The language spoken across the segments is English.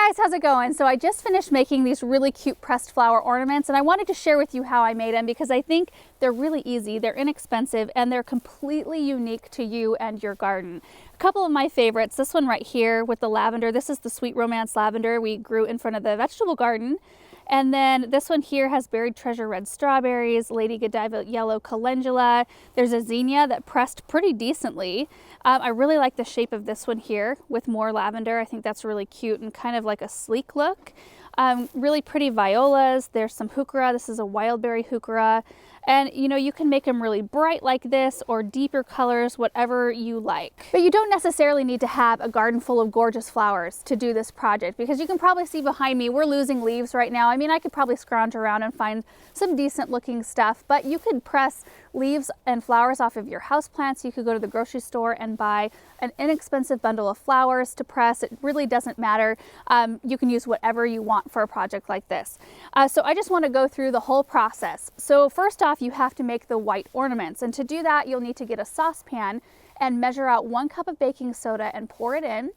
guys, how's it going? So I just finished making these really cute pressed flower ornaments, and I wanted to share with you how I made them because I think they're really easy, they're inexpensive, and they're completely unique to you and your garden. A couple of my favorites, this one right here with the lavender, this is the Sweet Romance lavender we grew in front of the vegetable garden. And then this one here has buried treasure red strawberries, Lady Godiva yellow calendula. There's a zinnia that pressed pretty decently. I really like the shape of this one here with more lavender. I think that's really cute and kind of like a sleek look. Really pretty violas. There's some heuchera. This is a wildberry heuchera. And you know, you can make them really bright like this or deeper colors, whatever you like. But you don't necessarily need to have a garden full of gorgeous flowers to do this project, because you can probably see behind me, we're losing leaves right now. I mean, I could probably scrounge around and find some decent looking stuff, but you could press leaves and flowers off of your houseplants. You could go to the grocery store and buy an inexpensive bundle of flowers to press. It really doesn't matter. You can use whatever you want for a project like this. So I just want to go through the whole process. So first off, you have to make the white ornaments. And to do that, you'll need to get a saucepan and measure out 1 cup of baking soda and pour it in.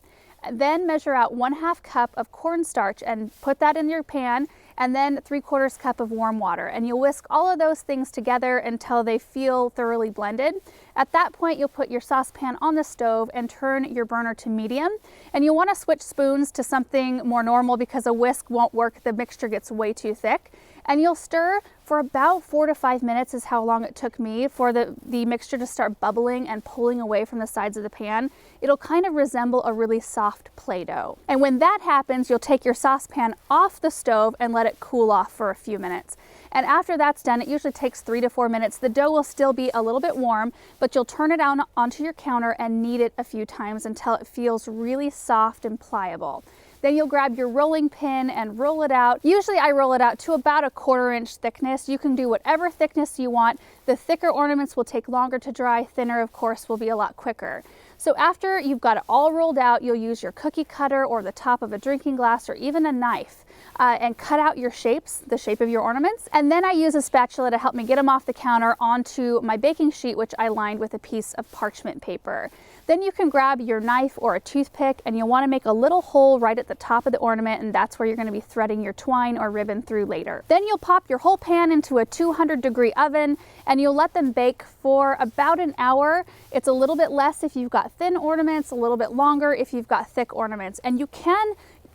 Then measure out 1/2 cup of cornstarch and put that in your pan, and then 3/4 cup of warm water. And you'll whisk all of those things together until they feel thoroughly blended. At that point, you'll put your saucepan on the stove and turn your burner to medium. And you'll want to switch spoons to something more normal because a whisk won't work. The mixture gets way too thick. And you'll stir for about 4 to 5 minutes is how long it took me for the mixture to start bubbling and pulling away from the sides of the pan. It'll kind of resemble a really soft Play-Doh. And when that happens, you'll take your saucepan off the stove and let it cool off for a few minutes. And after that's done, it usually takes 3 to 4 minutes. The dough will still be a little bit warm, but you'll turn it onto your counter and knead it a few times until it feels really soft and pliable. Then you'll grab your rolling pin and roll it out. Usually I roll it out to about 1/4 inch thickness. You can do whatever thickness you want. The thicker ornaments will take longer to dry. Thinner, of course, will be a lot quicker. So after you've got it all rolled out, you'll use your cookie cutter or the top of a drinking glass or even a knife and cut out your shapes, the shape of your ornaments. And then I use a spatula to help me get them off the counter onto my baking sheet, which I lined with a piece of parchment paper. Then you can grab your knife or a toothpick, and you'll want to make a little hole right at the top of the ornament, and that's where you're going to be threading your twine or ribbon through later. Then you'll pop your whole pan into a 200-degree oven, and you'll let them bake for about an hour. It's a little bit less if you've got thin ornaments, a little bit longer if you've got thick ornaments, and you can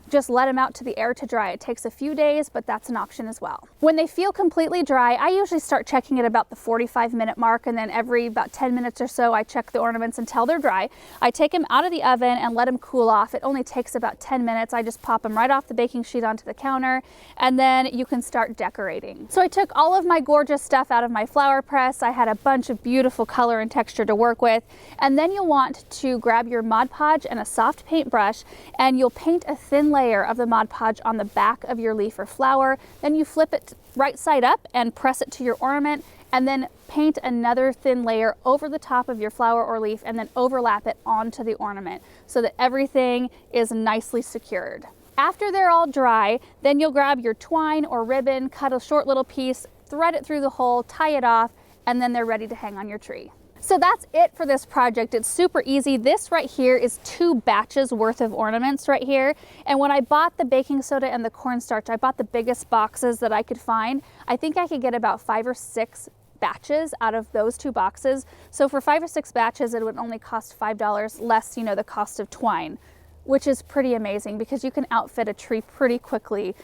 just let them out to the air to dry. It takes a few days, but that's an option as well. When they feel completely dry, I usually start checking at about the 45-minute mark, and then every about 10 minutes or so, I check the ornaments until they're dry. I take them out of the oven and let them cool off. It only takes about 10 minutes. I just pop them right off the baking sheet onto the counter, and then you can start decorating. So I took all of my gorgeous stuff out of my flower press. I had a bunch of beautiful color and texture to work with. And then you'll want to grab your Mod Podge and a soft paintbrush, and you'll paint a thin layer of the Mod Podge on the back of your leaf or flower. Then you flip it right side up and press it to your ornament, and then paint another thin layer over the top of your flower or leaf, and then overlap it onto the ornament so that everything is nicely secured. After they're all dry, then you'll grab your twine or ribbon, cut a short little piece, thread it through the hole, tie it off, and then they're ready to hang on your tree. So that's it for this project. It's super easy. This right here is 2 batches worth of ornaments right here. And when I bought the baking soda and the cornstarch, I bought the biggest boxes that I could find. I think I could get about 5 or 6 batches out of those 2 boxes. So for 5 or 6 batches, it would only cost $5 less, you know, the cost of twine, which is pretty amazing because you can outfit a tree pretty quickly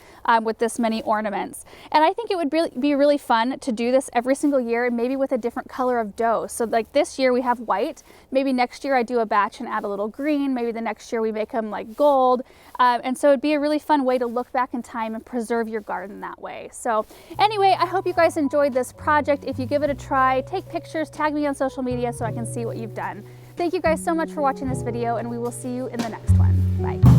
with this many ornaments. And I think it would be really fun to do this every single year, maybe with a different color of dough. So like this year we have white, maybe next year I do a batch and add a little green, maybe the next year we make them like gold. And so it'd be a really fun way to look back in time and preserve your garden that way. So anyway, I hope you guys enjoyed this project. If you give it a try, take pictures, tag me on social media so I can see what you've done. Thank you guys so much for watching this video, and we will see you in the next one. Bye.